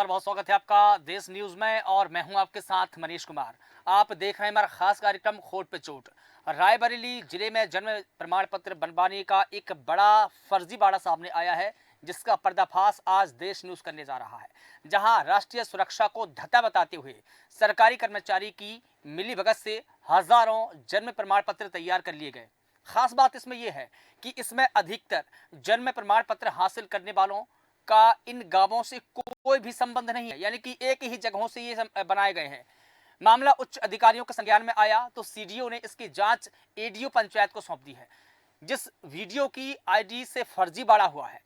नमस्कार, बहुत स्वागत है आपका देश न्यूज में और मैं हूं आपके साथ मनीष कुमार। आप देख रहे हैं हमारा खास कार्यक्रम खोट पे चोट। रायबरेली जिले में जन्म प्रमाण पत्र बनवाने का एक बड़ा फर्जीवाड़ा सामने आया है, जिसका पर्दाफाश आज देश न्यूज करने जा रहा है। जहां राष्ट्रीय सुरक्षा को धत्ता बताते हुए सरकारी कर्मचारी की मिलीभगत से हजारों जन्म प्रमाण पत्र तैयार कर लिए गए। खास बात इसमें यह है कि इसमें अधिकतर जन्म प्रमाण पत्र हासिल करने वालों का इन गांवों से कोई भी संबंध नहीं है, यानी कि एक ही जगहों से ये बनाए गए हैं। मामला उच्च अधिकारियों के संज्ञान में आया तो सीडीओ ने इसकी जांच एडीओ पंचायत को सौंप दी है। जिस वीडियो की आईडी से फर्जीवाड़ा हुआ है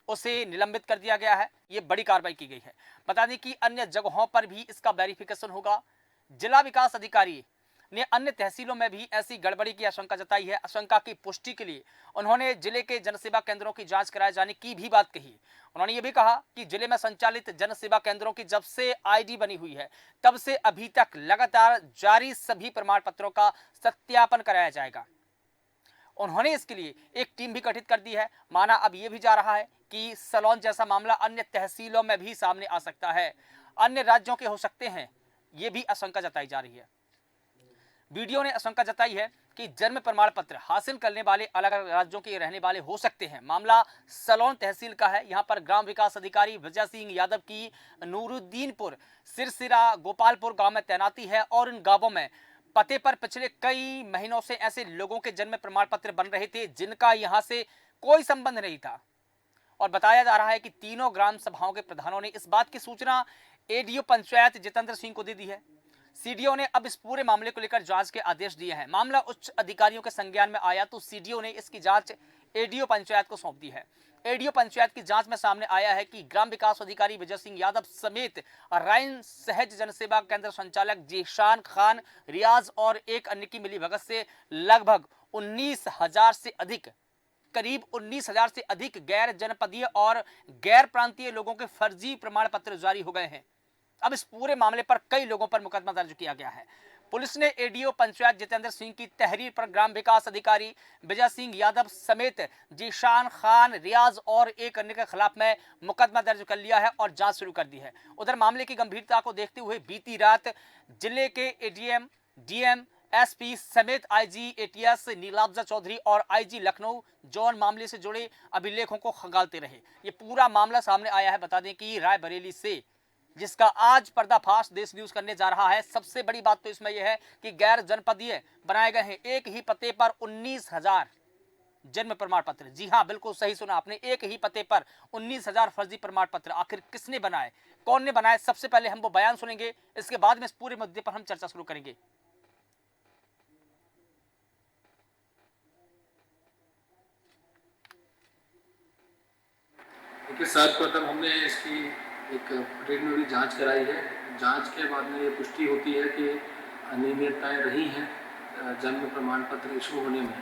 उसे निलंबित कर दिया गया है। ये बड़ी कार्रवाई की गई है। बता दें कि अन्य जगहों पर भी इसका वेरिफिकेशन होगा। जिला विकास अधिकारी ने अन्य तहसीलों में भी ऐसी गड़बड़ी की आशंका जताई है। आशंका की पुष्टि के लिए उन्होंने जिले के जनसेवा केंद्रों की जांच कराए जाने की भी बात कही। उन्होंने ये भी कहा कि जिले में संचालित जनसेवा केंद्रों की जब से आईडी बनी हुई है तब से अभी तक लगातार जारी सभी प्रमाण पत्रों का सत्यापन कराया जाएगा। उन्होंने इसके लिए एक टीम भी गठित कर दी है। माना अब यह भी जा रहा है कि सलोन जैसा मामला अन्य तहसीलों में भी सामने आ सकता है, अन्य राज्यों के हो सकते हैं, ये भी आशंका जताई जा रही है। वीडियो ने आशंका जताई है कि जन्म प्रमाण पत्र हासिल करने वाले अलग अलग राज्यों के रहने वाले हो सकते हैं। मामला सलोन तहसील का है। यहां पर ग्राम विकास अधिकारी विजय सिंह यादव की नूरुद्दीनपुर, सिरसिरा, गोपालपुर गांव में तैनाती है और इन गांवों में पते पर पिछले कई महीनों से ऐसे लोगों के जन्म प्रमाण पत्र बन रहे थे जिनका यहां से कोई संबंध नहीं था। और बताया जा रहा है कि तीनों ग्राम सभाओं के प्रधानों ने इस बात की सूचना एडीओ पंचायत जितेंद्र सिंह को दे दी है। सीडीओ ने अब इस पूरे मामले को लेकर जांच के आदेश दिए हैं। मामला उच्च अधिकारियों के संज्ञान में आया तो सीडीओ ने इसकी जांच एडीओ पंचायत को सौंप दी है। एडीओ पंचायत की जांच में सामने आया है कि ग्राम विकास अधिकारी विजय सिंह यादव समेत राइन सहज जनसेवा केंद्र संचालक जीशान खान, रियाज और एक अन्य की मिलीभगत से लगभग 19,000 से अधिक, करीब 19,000 से अधिक गैर जनपदीय और गैर प्रांतीय लोगों के फर्जी प्रमाण पत्र जारी हो गए हैं। अब इस पूरे मामले पर कई लोगों पर मुकदमा दर्ज किया गया है। पुलिस ने एडीओ पंचायत जितेंद्र सिंह की तहरीर पर ग्राम विकास अधिकारी विजय सिंह यादव समेत जीशान खान, रियाज और एक अन्य के खिलाफ में मुकदमा दर्ज कर लिया है और जांच शुरू कर दी है। उधर मामले की गंभीरता को देखते हुए बीती रात जिले के एडीएम, डीएम, एसपी समेत आईजी एटीएस नीलाब्जा चौधरी और आईजी लखनऊ जोन मामले से जुड़े अभिलेखों को खंगालते रहे। ये पूरा मामला सामने आया है। बता दें कि रायबरेली से, जिसका आज पर्दाफाश देश न्यूज करने जा रहा है। सबसे बड़ी बात तो इसमें यह है कि गैर जनपदीय बनाए गए हैं। एक ही पते पर 19,000 जन्म प्रमाण पत्र। जी हां, बिल्कुल सही सुना आपने, एक ही पते पर 19,000 फर्जी प्रमाण पत्र। आखिर किसने बनाए, कौन ने बनाए? सबसे पहले हम वो बयान सुनेंगे, इसके बाद में इस पूरे मुद्दे पर हम चर्चा शुरू करेंगे। देखिए, सर्वप्रथम हमने इसकी एक प्रिलिमिनरी जांच कराई है। जांच के बाद में ये पुष्टि होती है कि अनियमितताएं रही हैं जन्म प्रमाण पत्र इशू होने में।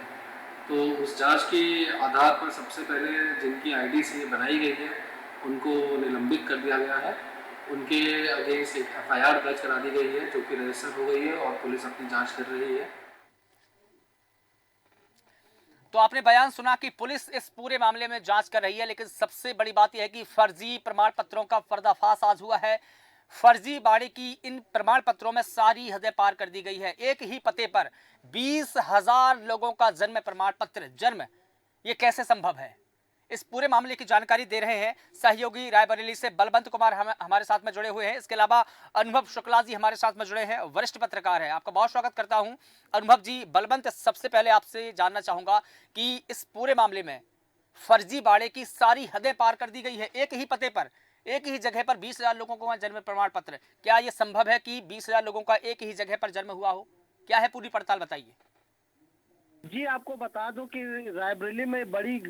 तो उस जांच के आधार पर सबसे पहले जिनकी आईडी से ये बनाई गई है उनको निलंबित कर दिया गया है। उनके अगेंस्ट एक एफआईआर दर्ज करा दी गई है जो कि रजिस्टर हो गई है और पुलिस अपनी जाँच कर रही है। तो आपने बयान सुना कि पुलिस इस पूरे मामले में जांच कर रही है, लेकिन सबसे बड़ी बात यह है कि फर्जी प्रमाण पत्रों का पर्दाफाश आज हुआ है। फर्जीवाड़े की इन प्रमाण पत्रों में सारी हदें पार कर दी गई है। एक ही पते पर 20,000 लोगों का जन्म प्रमाण पत्र, जन्म, ये कैसे संभव है? इस पूरे मामले की जानकारी दे रहे हैं सहयोगी रायबरेली से बलवंत कुमार हमारे साथ में जुड़े हुए हैं। इसके अलावा अनुभव शुक्ला जी हमारे साथ में जुड़े हैं, वरिष्ठ पत्रकार हैं। आपका बहुत स्वागत करता हूं अनुभव जी। बलवंत, सबसे पहले आपसे जानना चाहूंगा कि इस पूरे मामले में फर्जीवाड़े की सारी हदें पार कर दी गई है। एक ही पते पर, एक ही जगह पर 20,000 लोगों को जन्म प्रमाण पत्र। क्या यह संभव है कि 20,000 लोगों का एक ही जगह पर जन्म हुआ हो? क्या है पूरी पड़ताल, बताइए। जी, आपको बता दूं कि रायबरेली में बड़ी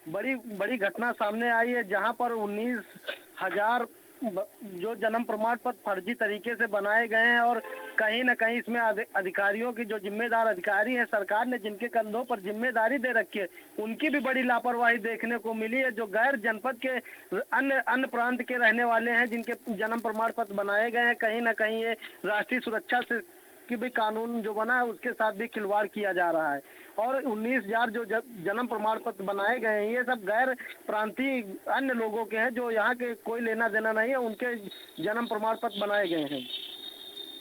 बड़ी बड़ी घटना सामने आई है, जहां पर 19,000 जो जन्म प्रमाण पत्र फर्जी तरीके से बनाए गए हैं और कहीं न कहीं इसमें अधिकारियों की, जो जिम्मेदार अधिकारी हैं, सरकार ने जिनके कंधों पर जिम्मेदारी दे रखी है, उनकी भी बड़ी लापरवाही देखने को मिली है। जो गैर जनपद के अन्य प्रांत के रहने वाले हैं जिनके जन्म प्रमाण पत्र बनाए गए हैं, कहीं न कहीं ये राष्ट्रीय सुरक्षा से कि भाई कानून जो बना है उसके साथ भी खिलवाड़ किया जा रहा है। और 19,000 जो जन्म प्रमाण पत्र बनाए गए हैं, ये सब गैर प्रांतीय अन्य लोगों के हैं, जो यहाँ के कोई लेना देना नहीं है, उनके जन्म प्रमाण पत्र बनाए गए हैं।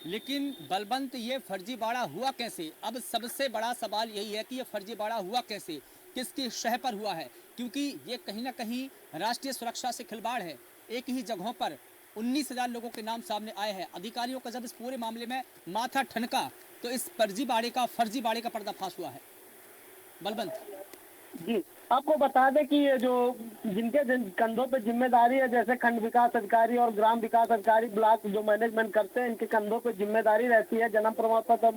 लेकिन बलवंत, ये फर्जीवाड़ा हुआ कैसे? अब सबसे बड़ा सवाल यही है कि ये फर्जीवाड़ा हुआ कैसे, किसकी शह पर हुआ है? क्योंकि ये कहीं ना कहीं राष्ट्रीय सुरक्षा से खिलवाड़ है। एक ही जगहों पर 19,000 लोगों के नाम सामने आए हैं। अधिकारियों का जब इस पूरे मामले में माथा ठनका तो इस फर्जीवाड़े का पर्दाफाश हुआ है। बलवंत जी, आपको बता दें कि ये जो जिनके कंधों पे जिम्मेदारी है, जैसे खंड विकास अधिकारी और ग्राम विकास अधिकारी ब्लॉक जो मैनेजमेंट करते हैं, इनके कंधों पे जिम्मेदारी रहती है जन्म प्रमाण पत्र और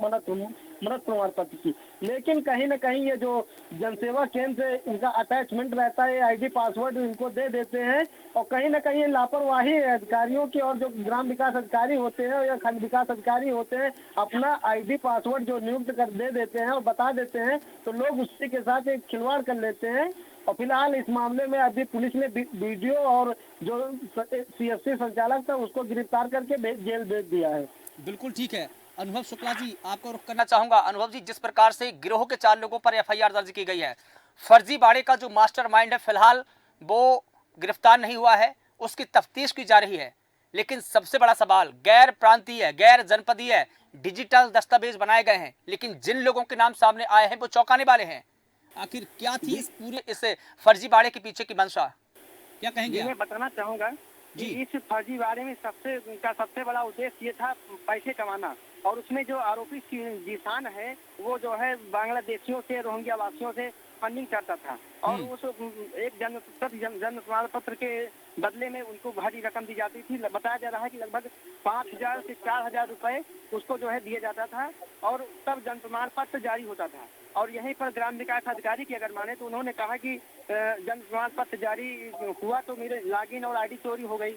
मृत प्रमाण पत्र की। लेकिन कहीं न कहीं ये जो जनसेवा केंद्र से इनका अटैचमेंट रहता है, आईडी पासवर्ड इनको दे देते हैं, और कहीं न कहीं लापरवाही है अधिकारियों की। और जो ग्राम विकास अधिकारी होते हैं या खंड विकास अधिकारी होते हैं, अपना आईडी पासवर्ड जो नियुक्त कर दे देते हैं और बता देते हैं, तो लोग उसी के साथ एक खिलवाड़ कर लेते हैं। और फिलहाल इस मामले में अभी पुलिस ने वीडियो और जो सीएफसी संचालक था उसको गिरफ्तार करके जेल भेज दिया है। बिल्कुल ठीक है। अनुभव शुक्ला जी, आपको रुख करना चाहूंगा। अनुभव जी, जिस प्रकार से गिरोह के 4 लोगों पर एफआईआर दर्ज की गई है, फर्जीवाड़े का जो मास्टरमाइंड है फिलहाल वो गिरफ्तार नहीं हुआ है, उसकी तफ्तीश की जा रही है। लेकिन सबसे बड़ा सवाल, गैर प्रांतीय, गैर जनपदीय डिजिटल दस्तावेज बनाए गए हैं, लेकिन जिन लोगों के नाम सामने आए हैं वो चौंकाने वाले हैं। आखिर क्या थी इस फर्जीवाड़े के पीछे की मंशा? क्या कहेंगे मैं बताना चाहूंगा कि इस फर्जीवाड़े में सबसे बड़ा उद्देश्य ये था पैसे कमाना। और उसमें जो आरोपी जीसान है, वो जो है बांग्लादेशियों से, रोहिंग्या वासियों से फंडिंग करता था। और उस एक जन्म प्रमाण पत्र के बदले में उनको भारी रकम दी जाती थी। बताया जा रहा है कि लगभग 5,000 से 4,000 रुपए उसको जो है दिया जाता था, और तब जन्म प्रमाण पत्र जारी होता था। और यहीं पर ग्राम विकास अधिकारी की अगर माने तो उन्होंने कहा कि जन्म प्रमाण पत्र जारी हुआ तो मेरे लॉगिन और आईडी चोरी हो गई।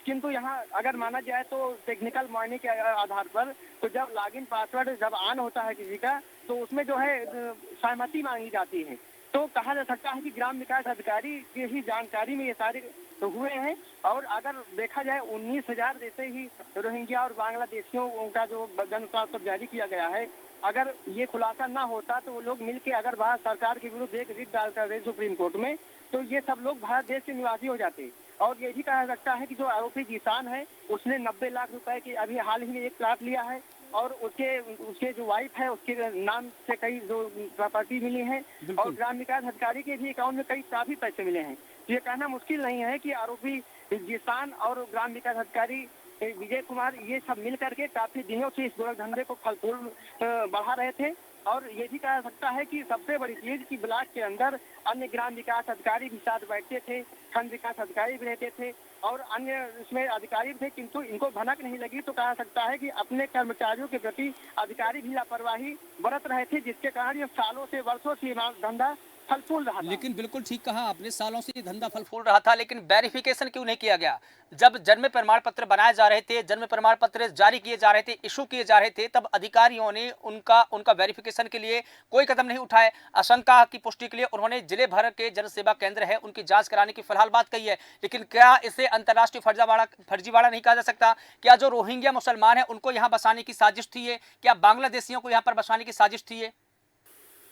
किंतु यहाँ अगर माना जाए तो टेक्निकल मायने के आधार पर, तो जब लॉगिन पासवर्ड जब ऑन होता है किसी का, तो उसमें जो है सहमति मांगी जाती है। तो कहा जा सकता है कि ग्राम विकास अधिकारी की ही जानकारी में ये सारे हुए हैं। और अगर देखा जाए 19,000 जैसे ही रोहिंग्या और बांग्लादेशियों का जो जन्म प्रमाण पत्र जारी किया गया है, अगर ये खुलासा ना होता तो वो लोग मिलके अगर भारत सरकार के विरुद्ध एक रिट डाल कर सुप्रीम कोर्ट में, तो ये सब लोग भारत देश के निवासी हो जाते। और ये भी कहा सकता है कि जो आरोपी जीसान है, उसने 90 लाख रुपए की अभी हाल ही में एक प्लाट लिया है, और उसके जो वाइफ है उसके नाम से कई जो प्रॉपर्टी मिली है, और ग्राम विकास अधिकारी के भी अकाउंट में कई काफी पैसे मिले हैं। ये कहना मुश्किल नहीं है कि आरोपी जीसान और ग्राम विकास अधिकारी विजय कुमार ये सब मिल करके काफी दिनों से इस गोरख धंधे को फल फूल बढ़ा रहे थे। और ये भी कहा सकता है कि सबसे बड़ी चीज कि ब्लॉक के अंदर अन्य ग्राम विकास अधिकारी भी साथ बैठते थे, खंड विकास अधिकारी भी रहते थे, और अन्य इसमें अधिकारी भी थे, किंतु इनको भनक नहीं लगी। तो कहा सकता है कि अपने कर्मचारियों के प्रति अधिकारी भी लापरवाही बरत रहे थे, जिसके कारण ये सालों से वर्षों से धंधा फल फूल रहा था। लेकिन बिल्कुल ठीक कहा आपने, सालों से ये धंधा फल फूल रहा था, लेकिन वेरिफिकेशन क्यों नहीं किया गया? जब जन्म प्रमाण पत्र बनाए जा रहे थे, जन्म प्रमाण पत्र जारी किए जा रहे थे, इशू किए जा रहे थे, तब अधिकारियों ने उनका वेरिफिकेशन के लिए कोई कदम नहीं उठाए। आशंका की पुष्टि के लिए उन्होंने जिले भर के जन सेवा केंद्र है उनकी जांच कराने की फिलहाल बात कही है। लेकिन क्या इसे अंतर्राष्ट्रीय फर्जीवाड़ा नहीं कहा जा सकता? क्या जो रोहिंग्या मुसलमान है उनको यहाँ बसाने की साजिश थी ये? क्या बांग्लादेशियों को यहाँ पर बसाने की साजिश थी ये?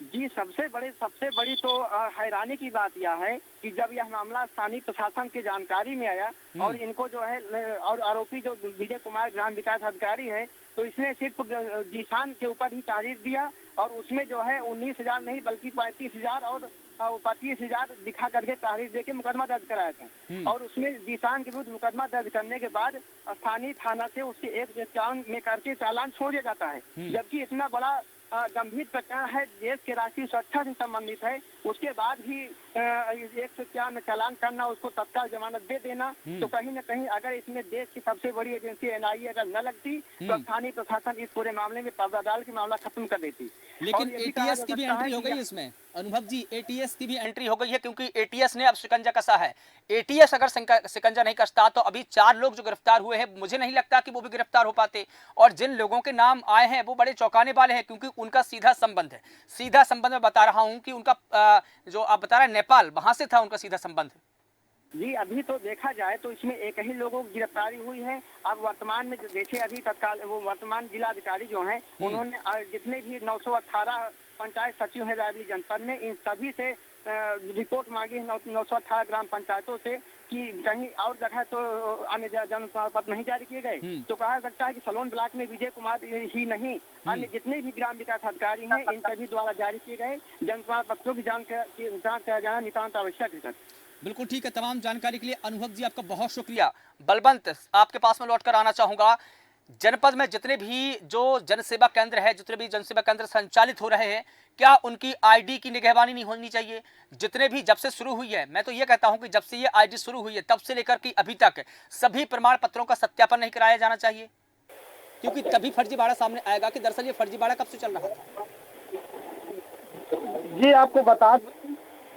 जी, सबसे बड़ी तो हैरानी की बात यह है कि जब यह मामला स्थानीय प्रशासन की जानकारी में आया, और इनको जो है, और आरोपी जो विजय कुमार ग्राम विकास अधिकारी है, तो इसने सिर्फ जीसान के ऊपर ही तारीफ दिया, और उसमें जो है 19,000 नहीं बल्कि 35,000 और 25,000 दिखा करके तारीफ देके मुकदमा दर्ज कराया था। और उसमें जीसान के विरुद्ध मुकदमा दर्ज करने के बाद स्थानीय थाना से उसके एक चालान में करके चालान छोड़ दिया जाता है, जबकि इतना बड़ा गंभीर प्रकरण है, देश के राष्ट्रीय सुरक्षा से संबंधित है, उसके बाद भी 151 में चालान करना, उसको तत्काल जमानत दे देना। तो कहीं न कहीं अगर इसमें देश की सबसे बड़ी एजेंसी एनआईए अगर न लगती, तो स्थानीय प्रशासन इस पूरे मामले में पर्दा डाल के मामला खत्म कर देती। लेकिन एटीएस की भी एंट्री हो गई इसमें, अनुभव जी, एटीएस की भी एंट्री हो गई है, क्योंकि एटीएस ने अब शिकंजा कसा है। एटीएस अगर शिकंजा नहीं कसता तो अभी 4 लोग जो गिरफ्तार हुए हैं, मुझे नहीं लगता कि वो भी गिरफ्तार हो पाते। और जिन लोगों के नाम आए हैं वो बड़े चौंकाने वाले हैं, क्योंकि उनका सीधा संबंध है। सीधा संबंध मैं बता रहा हूं कि उनका जो आप बता रहे हैं नेपाल, वहां से था उनका सीधा संबंध। जी अभी तो देखा जाए तो इसमें एक ही लोगों की गिरफ्तारी हुई है। अब वर्तमान में जो देखे अभी तत्काल वो वर्तमान जिलाधिकारी जो हैं उन्होंने जितने भी 918 पंचायत सचिव हैं रायबरेली जनपद में, इन सभी से रिपोर्ट मांगी है 918 ग्राम पंचायतों से कि कहीं और जगह तो अन्य जन पत्र नहीं जारी किए गए। तो कहा सकता है कि सलोन ब्लॉक में विजय कुमार ही नहीं, अन्य जितने भी ग्राम विकास अधिकारी हैं इन सभी द्वारा जारी किए गए जन पत्रों की जांच किया जाना नितांत आवश्यक है सर। बिल्कुल ठीक है। तमाम जानकारी के लिए अनुभव जी आपका बहुत शुक्रिया। बलवंत, आपके पास में लौटकर आना चाहूंगा। जनपद में जितने भी जो जनसेवा केंद्र है, जितने भी जनसेवा केंद्र संचालित हो रहे हैं, क्या उनकी आईडी की निगहबानी नहीं होनी चाहिए? जितने भी जब से शुरू हुई है, मैं तो ये कहता हूं कि जब से ये आईडी शुरू हुई है तब से लेकर के अभी तक सभी प्रमाण पत्रों का सत्यापन नहीं कराया जाना चाहिए, क्योंकि तभी फर्जीवाड़ा सामने आएगा कि दरअसल ये फर्जीवाड़ा कब से चल रहा था। जी आपको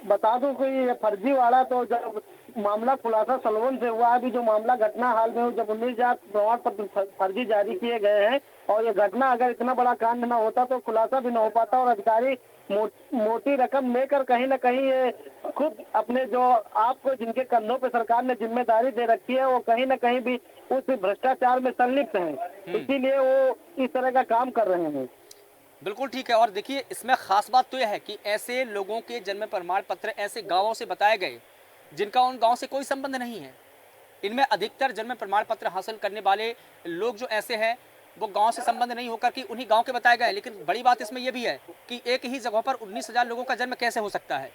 बता दूं कि ये फर्जीवाड़ा तो जब मामला खुलासा सलवन से हुआ, अभी जो मामला घटना हाल में जब 19,000 प्रमाण पत्र फर्जी जारी किए गए हैं, और ये घटना अगर इतना बड़ा कांड ना होता तो खुलासा भी ना हो पाता, और अधिकारी मोटी रकम लेकर कहीं ना कहीं ये खुद अपने जो आपको जिनके कंधों पे सरकार ने जिम्मेदारी दे रखी है वो कहीं ना कहीं भी उस भ्रष्टाचार में संलिप्त हैं, इसीलिए वो इस तरह का काम कर रहे हैं। बिल्कुल ठीक है। और देखिए, इसमें खास बात तो यह है कि ऐसे लोगों के जन्म प्रमाण पत्र ऐसे गांवों से बताए गए जिनका उन गांव से कोई संबंध नहीं है। इनमें अधिकतर जन्म प्रमाण पत्र हासिल करने वाले लोग जो ऐसे हैं वो गांव से संबंध नहीं होकर कि उन्हीं गांव के बताए गए। लेकिन बड़ी बात इसमें यह भी है कि एक ही जगह पर 19,000 लोगों का जन्म कैसे हो सकता है,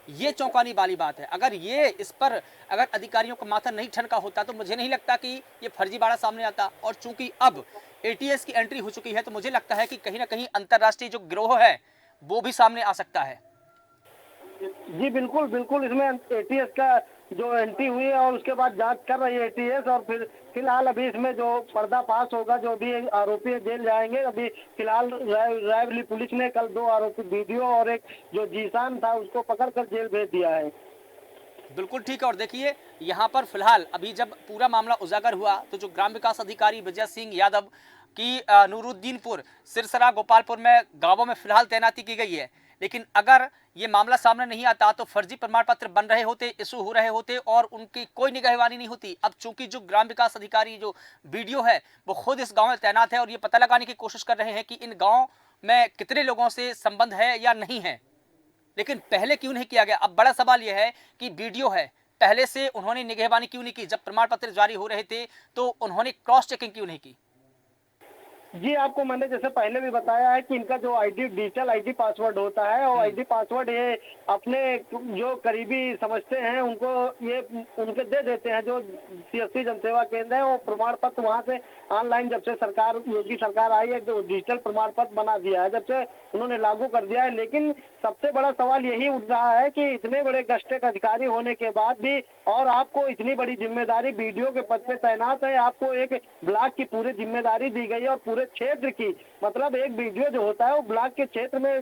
ये चौंकाने वाली बात है। अगर ये इस पर अगर अधिकारियों का माथा नहीं ठनका होता तो मुझे नहीं लगता कि ये फर्जीवाड़ा सामने आता। और चूंकि अब एटीएस की एंट्री हो चुकी है तो मुझे लगता है कि कहीं ना कहीं अंतर्राष्ट्रीय जो गिरोह है वो भी सामने आ सकता है। जी बिल्कुल बिल्कुल, इसमें एटीएस का जो एंट्री हुई है और उसके बाद जांच कर रही है एटीएस, और फिर फिलहाल अभी इसमें जो पर्दाफाश होगा, जो भी आरोपी जेल जाएंगे। अभी फिलहाल रायबरेली पुलिस ने कल 2 आरोपी वीडियो और एक जो जीशान था उसको पकड़कर जेल भेज दिया है। बिल्कुल ठीक है। और देखिए, यहाँ पर फिलहाल अभी जब पूरा मामला उजागर हुआ तो जो ग्राम विकास अधिकारी विजय सिंह यादव की नूरुद्दीनपुर, सिरसरा, गोपालपुर में गांवों में फिलहाल तैनाती की गई है। लेकिन अगर ये मामला सामने नहीं आता तो फर्जी प्रमाण पत्र बन रहे होते, इशू हो रहे होते और उनकी कोई निगहबानी नहीं होती। अब चूंकि जो ग्राम विकास अधिकारी जो वीडियो है वो खुद इस गांव में तैनात है और ये पता लगाने की कोशिश कर रहे हैं कि इन गांव में कितने लोगों से संबंध है या नहीं है, लेकिन पहले क्यों नहीं किया गया। अब बड़ा सवाल यह है कि वीडियो है, पहले से उन्होंने निगहबानी क्यों नहीं की? जब प्रमाण पत्र जारी हो रहे थे तो उन्होंने क्रॉस चेकिंग क्यों नहीं की? जी आपको मैंने जैसे पहले भी बताया है कि इनका जो आईडी डिजिटल आईडी पासवर्ड होता है, और आईडी पासवर्ड ये अपने जो करीबी समझते हैं उनको ये उनके दे देते हैं। जो सीएससी जनसेवा केंद्र है वो प्रमाण पत्र वहाँ से ऑनलाइन, जब से सरकार योगी सरकार आई है जो डिजिटल प्रमाण पत्र बना दिया है, जब से उन्होंने लागू कर दिया है। लेकिन सबसे बड़ा सवाल यही उठ रहा है कि इतने बड़े गस्टेक अधिकारी होने के बाद भी, और आपको इतनी बड़ी जिम्मेदारी बीडीओ के पद पे तैनात है, आपको एक ब्लॉक की पूरी जिम्मेदारी दी गई है और पूरे क्षेत्र की, मतलब एक बीडीओ जो होता है वो ब्लॉक के क्षेत्र में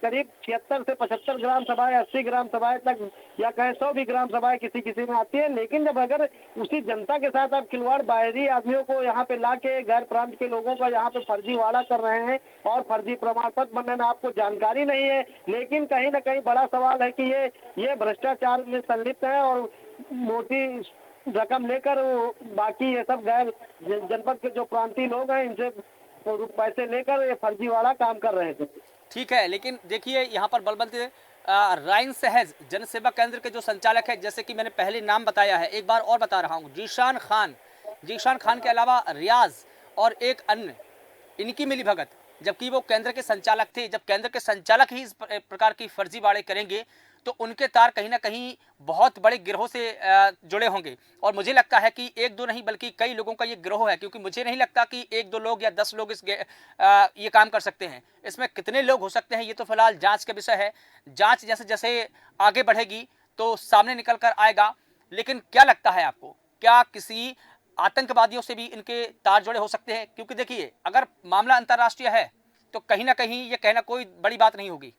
करीब 76 से 75 ग्राम सभाएं, 80 ग्राम सभाएं तक, या कहें 100 भी ग्राम सभाएं किसी में आती है। लेकिन जब अगर उसी जनता के साथ आप खिलवाड़, बाहरी आदमियों को यहाँ पे ला के, गैर प्रांत के लोगों का यहाँ पे फर्जीवाड़ा कर रहे हैं और फर्जी प्रमाण पत्र बनने में आपको जानकारी नहीं है, लेकिन कहीं ना कहीं बड़ा सवाल है कि ये भ्रष्टाचार में संलिप्त है और मोटी रकम लेकर बाकी ये सब गैर जनपद के जो प्रांतीय लोग हैं इनसे पैसे लेकर ये फर्जीवाड़ा काम कर रहे थे। ठीक है, लेकिन देखिए यहाँ पर बलवंत राइन सहज जनसेवा केंद्र के जो संचालक है, जैसे कि मैंने पहले नाम बताया है, एक बार और बता रहा हूँ, जीशान खान के अलावा रियाज और एक अन्य, इनकी मिलीभगत, जबकि वो केंद्र के संचालक थे। जब केंद्र के संचालक ही इस प्रकार की फर्जीवाड़े करेंगे तो उनके तार कहीं ना कहीं बहुत बड़े गिरोह से जुड़े होंगे। और मुझे लगता है कि एक दो नहीं बल्कि कई लोगों का ये गिरोह है, क्योंकि मुझे नहीं लगता कि 1-2 लोग या 10 लोग ये काम कर सकते हैं। इसमें कितने लोग हो सकते हैं ये तो फिलहाल जांच का विषय है। जांच जैसे जैसे आगे बढ़ेगी तो सामने निकल कर आएगा। लेकिन क्या लगता है आपको, क्या किसी आतंकवादियों से भी इनके तार जुड़े हो सकते हैं? क्योंकि देखिए, अगर मामला अंतर्राष्ट्रीय है तो कहीं ना कहीं ये कहना कोई बड़ी बात नहीं होगी।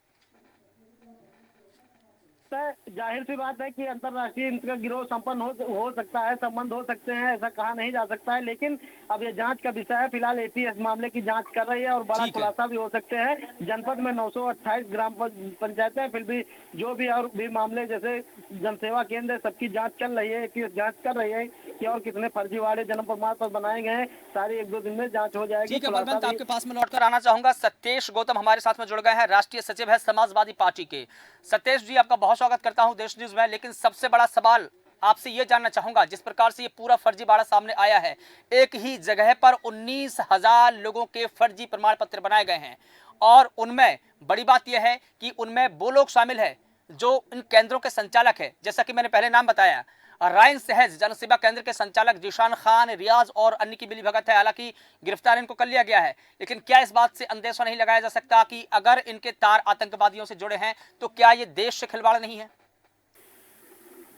जाहिर सी बात है कि अंतर्राष्ट्रीय इनका गिरोह संपन्न हो सकता है, संबंध हो सकते हैं, ऐसा कहा नहीं जा सकता है। लेकिन अब ये जांच का विषय है। फिलहाल एटीएस मामले की जांच कर रही है और बड़ा ठीक है। खुलासा भी हो सकते हैं। जनपद में 928 ग्राम पंचायतें, फिर भी जो भी और भी मामले जैसे जनसेवा केंद्र, सबकी जांच चल रही है। एटीएस जांच कर रही है कि और कितने फर्जीवाड़े जन्म प्रमाण पत्र बनाए गए हैं। सारी 1-2 दिन में जांच हो जाएगी। ठीक है खुलासा बलवंत, भी- आपके पास में लौटकर आना चाहूंगा। सत्येश गौतम हमारे साथ में जुड़ गए हैं, राष्ट्रीय सचिव है समाजवादी पार्टी के। सत्येश जी, आपका बहुत स्वागत करता हूं देश न्यूज में। लेकिन सबसे बड़ा सवाल आपसे ये जानना चाहूंगा, जिस प्रकार से ये पूरा फर्जीवाड़ा सामने आया है, एक ही जगह पर 19,000 लोगों के फर्जी प्रमाण पत्र बनाए गए हैं और उनमें बड़ी बात यह है कि उनमें वो लोग शामिल है जो इन केंद्रों के संचालक है। जैसा कि मैंने पहले नाम बताया, रायन सहज जनसेवा केंद्र के संचालक जिशान खान, रियाज और अन्य की मिलीभगत है। हालांकि गिरफ्तार इनको कर लिया गया है, लेकिन क्या इस बात से अंदेशा नहीं लगाया जा सकता कि अगर इनके तार आतंकवादियों से जुड़े हैं तो क्या ये देश से खिलवाड़ नहीं है?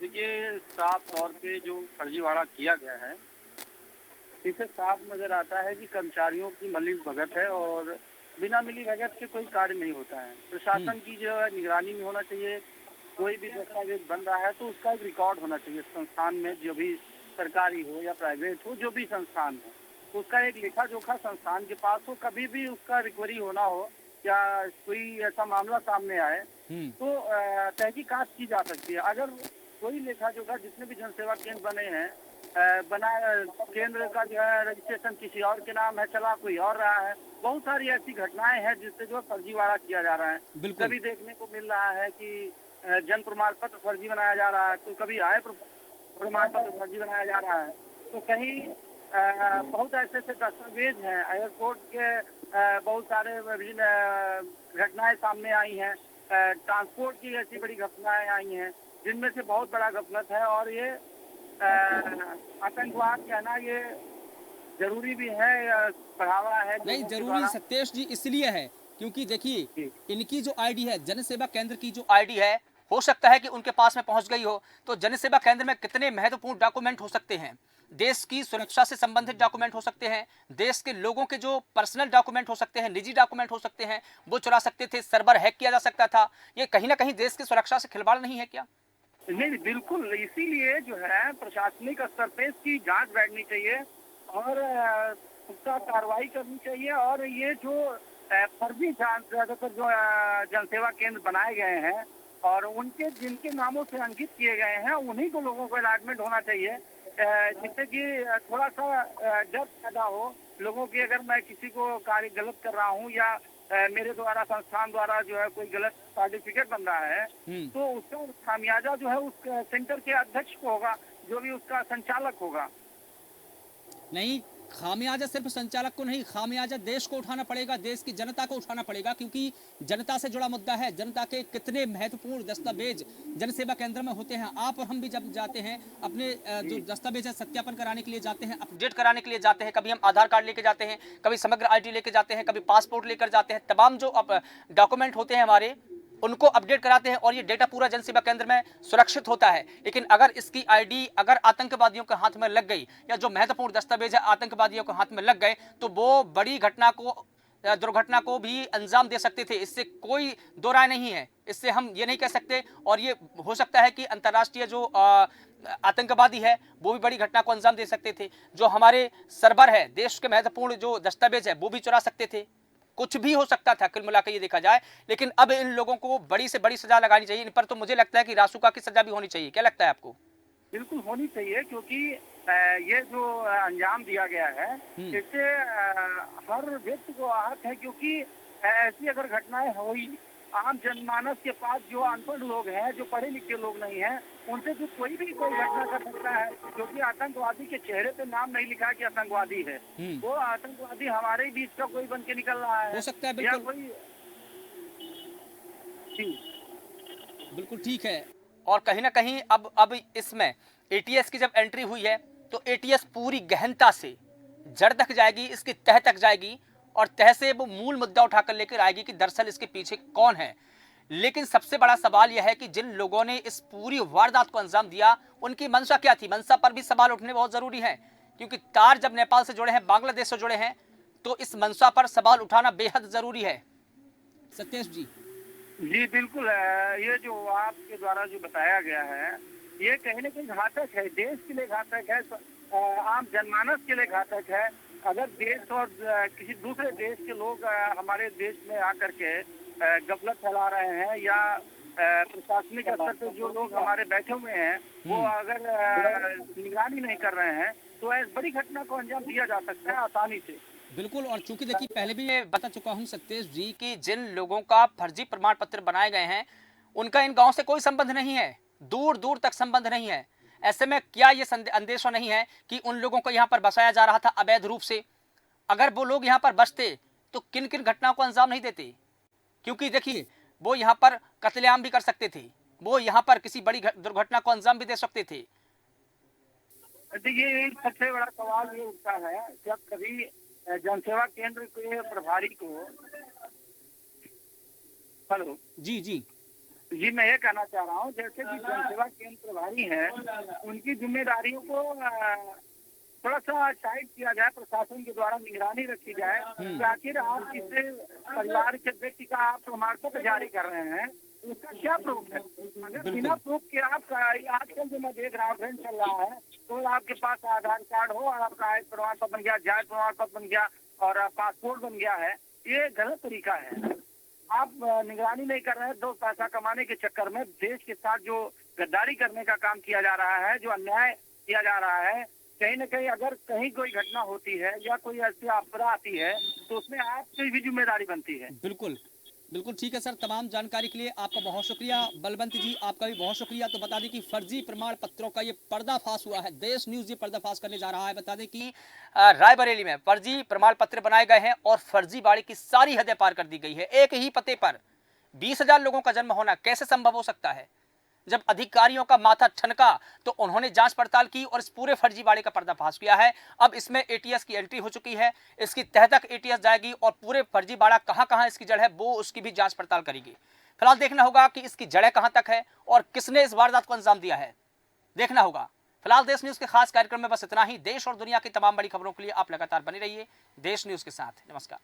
देखिए, साफ तौर पे जो फर्जीवाड़ा किया गया है, इससे साफ नजर आता है कि कर्मचारियों की मिली भगत है और बिना मिली भगत के कोई कार्य नहीं होता है। प्रशासन की जो है निगरानी में होना चाहिए। कोई भी दस्तावेज बन रहा है तो उसका एक रिकॉर्ड होना चाहिए संस्थान में, जो भी सरकारी हो या प्राइवेट हो, जो भी संस्थान हो, उसका एक लेखा जोखा संस्थान के पास हो। कभी भी उसका रिकवरी होना हो या कोई ऐसा मामला सामने आए तो तहकीकात की जा सकती है। अगर कोई लेखा जोखा, जितने भी जनसेवा केंद्र बने हैं, केंद्र का जो है रजिस्ट्रेशन किसी और के नाम है, चला कोई और रहा है। बहुत सारी ऐसी घटनाएं हैं जिससे जो फर्जीवाड़ा किया जा रहा है। कभी देखने को मिल रहा है कि जन्म प्रमाण पत्र फर्जी बनाया जा रहा है, तो कभी आय प्रमाण पत्र फर्जी बनाया जा रहा है, तो कहीं बहुत ऐसे ऐसे दस्तावेज हैं। एयरपोर्ट के बहुत सारे विभिन्न घटनाएं सामने आई हैं। ट्रांसपोर्ट की ऐसी बड़ी घटनाएं आई हैं जिनमें से बहुत बड़ा गफलत है। और ये आतंकवाद कहना ये जरूरी भी है, बढ़ावा है। नहीं जरूरी सत्येश जी इसलिए है क्योंकि देखिए, इनकी जो आईडी है, जनसेवा केंद्र की जो आईडी है, हो सकता है कि उनके पास में पहुंच गई हो। तो जनसेवा केंद्र में कितने महत्वपूर्ण डॉक्यूमेंट हो सकते हैं, देश की सुरक्षा से संबंधित डॉक्यूमेंट हो सकते हैं, देश के लोगों के जो पर्सनल डॉक्यूमेंट हो सकते हैं, निजी डॉक्यूमेंट हो सकते हैं, वो चुरा सकते थे, सर्वर हैक किया जा सकता था। ये कहीं ना कहीं देश की सुरक्षा से खिलवाड़ नहीं है क्या? नहीं, बिल्कुल। इसीलिए जो है प्रशासनिक स्तर पे इसकी जांच बैठनी चाहिए और पुख्ता कार्रवाई करनी चाहिए। और ये जो फर्जी ज्यादातर जो जनसेवा केंद्र बनाए गए हैं और उनके जिनके नामों से अंकित किए गए हैं, उन्हीं को लोगों को अलॉटमेंट होना चाहिए, जिससे कि थोड़ा सा डर पैदा हो लोगों की। अगर मैं किसी को कार्य गलत कर रहा हूँ या मेरे द्वारा, संस्थान द्वारा जो है कोई गलत सर्टिफिकेट बन रहा है, तो उसका खामियाजा जो है उस सेंटर के अध्यक्ष को होगा, जो भी उसका संचालक होगा। नहीं, खामियाजा सिर्फ संचालक को नहीं, खामियाजा देश को उठाना पड़ेगा, देश की जनता को उठाना पड़ेगा, क्योंकि जनता से जुड़ा मुद्दा है। जनता के कितने महत्वपूर्ण दस्तावेज जनसेवा केंद्र में होते हैं। आप और हम भी जब जाते हैं अपने जो दस्तावेज है सत्यापन कराने के लिए जाते हैं, अपडेट कराने के लिए जाते हैं, कभी हम आधार कार्ड लेके जाते हैं, कभी समग्र आईडी लेके जाते हैं, कभी पासपोर्ट लेकर जाते हैं, तमाम जो डॉक्यूमेंट होते हैं हमारे, उनको अपडेट कराते हैं और ये डेटा पूरा जनसेवा केंद्र में सुरक्षित होता है। लेकिन अगर इसकी आईडी अगर आतंकवादियों के हाथ में लग गई या जो महत्वपूर्ण दस्तावेज है आतंकवादियों के हाथ में लग गए, तो वो बड़ी घटना को, दुर्घटना को भी अंजाम दे सकते थे। इससे कोई दो राय नहीं है, इससे हम ये नहीं कह सकते। और ये हो सकता है कि अंतर्राष्ट्रीय जो आतंकवादी है वो भी बड़ी घटना को अंजाम दे सकते थे। जो हमारे सर्वर है, देश के महत्वपूर्ण जो दस्तावेज है, वो भी चुरा सकते थे। कुछ भी हो सकता था कुल मिलाकर ये देखा जाए। लेकिन अब इन लोगों को बड़ी से बड़ी सजा लगानी चाहिए। इन पर तो मुझे लगता है कि रासुका की सजा भी होनी चाहिए। क्या लगता है आपको? बिल्कुल होनी चाहिए, क्योंकि ये जो अंजाम दिया गया है इससे हर व्यक्ति को आहत है। क्योंकि ऐसी अगर घटनाएं हुई, आम जनमानस के पास जो अनपढ़ लोग हैं, जो पढ़े लिखे लोग नहीं हैं, उनसे तो कोई भी कोई घटना कर सकता है। क्योंकि आतंकवादी के चेहरे पे नाम नहीं लिखा कि आतंकवादी है, वो आतंकवादी हमारे ही बीच का कोई बन के निकल रहा है। हो सकता है, या बिल्कुल कोई बिल्कुल ठीक है। और कहीं ना कहीं अब इसमें एटीएस की जब एंट्री हुई है तो एटीएस पूरी गहनता से जड़ तक जाएगी, इसकी तह तक जाएगी और तह से वो मूल मुद्दा उठाकर लेकर आएगी कि दरअसल इसके पीछे कौन है। लेकिन सबसे बड़ा सवाल यह है कि जिन लोगों ने इस पूरी वारदात को अंजाम दिया, उनकी मंशा क्या थी? मंशा पर भी सवाल उठने बहुत जरूरी है, क्योंकि तार जब नेपाल से जुड़े हैं, बांग्लादेश से जुड़े हैं, तो इस मंशा पर सवाल उठाना बेहद जरूरी है। सत्येश जी, जी बिल्कुल ये जो आपके द्वारा जो बताया गया है, ये कहीं न कहीं घातक है, देश के लिए घातक है, आम जनमानस के लिए घातक है। अगर देश और किसी दूसरे देश के लोग हमारे देश में आकर के गफलत फैला रहे हैं या प्रशासनिक स्तर पे जो लोग हमारे बैठे हुए हैं, वो अगर निगरानी नहीं कर रहे हैं, तो ऐसी बड़ी घटना को अंजाम दिया जा सकता है आसानी से। बिल्कुल। और चूंकि देखिए पहले भी ये बता चुका हूं सत्तेश जी कि जिन लोगों का फर्जी प्रमाण पत्र बनाए गए हैं उनका इन गांव से कोई संबंध नहीं है, दूर दूर तक संबंध नहीं है। ऐसे में क्या ये अंदेशा नहीं है कि उन लोगों को यहाँ पर बसाया जा रहा था अवैध रूप से? अगर वो लोग यहाँ पर बसते तो किन किन घटनाओं को अंजाम नहीं देते? क्योंकि देखिए वो यहाँ पर कत्लेआम भी कर सकते थे, वो यहाँ पर किसी बड़ी दुर्घटना को अंजाम भी दे सकते थे। देखिए सबसे बड़ा सवाल ये उठता है, जब कभी जनसेवा केंद्र के प्रभारी को हेलो जी जी जी मैं ये कहना चाह रहा हूँ, जैसे कि जनसेवा केंद्र प्रभारी हैं, उनकी जिम्मेदारियों को थोड़ा सा टाइट किया जाए, प्रशासन के द्वारा निगरानी रखी जाए कि आखिर आप किसी परिवार के व्यक्ति का आप प्रमाण पत्र जारी कर रहे हैं, उसका क्या प्रूफ है? अगर बिना प्रूफ के आप आजकल जो मैं देख रहा हूँ ट्रेंड चल रहा है, तो आपके पास आधार कार्ड हो और आपका आय प्रमाण पत्र बन गया, जाति प्रमाण पत्र बन गया और पासपोर्ट बन गया है, ये गलत तरीका है। आप निगरानी नहीं कर रहे हैं, दो पैसा कमाने के चक्कर में देश के साथ जो गद्दारी करने का काम किया जा रहा है, जो अन्याय किया जा रहा है, कहीं न कहीं अगर कहीं कोई घटना होती है या कोई ऐसी आपदा आती है तो उसमें आपकी भी जिम्मेदारी बनती है। बिल्कुल बिल्कुल ठीक है सर। तमाम जानकारी के लिए आपका बहुत शुक्रिया। बलवंत जी आपका भी बहुत शुक्रिया। तो बता दें कि फर्जी प्रमाण पत्रों का ये पर्दाफाश हुआ है, देश न्यूज ये पर्दाफाश करने जा रहा है। बता दें कि रायबरेली में फर्जी प्रमाण पत्र बनाए गए हैं और फर्जीवाड़े की सारी हदें पार कर दी गई है। एक ही पते पर 20,000 लोगों का जन्म होना कैसे संभव हो सकता है? जब अधिकारियों का माथा ठनका तो उन्होंने जांच पड़ताल की और इस पूरे फर्जीवाड़े का पर्दाफाश किया है। अब इसमें एटीएस की एंट्री हो चुकी है, इसकी तह तक एटीएस जाएगी और पूरे फर्जीवाड़ा कहां-कहां इसकी जड़ है वो उसकी भी जांच पड़ताल करेगी। फिलहाल देखना होगा कि इसकी जड़ें कहां तक है और किसने इस वारदात को अंजाम दिया है, देखना होगा। फिलहाल देश न्यूज के खास कार्यक्रम में बस इतना ही। देश और दुनिया की तमाम बड़ी खबरों के लिए आप लगातार बने रहिए देश न्यूज के साथ। नमस्कार।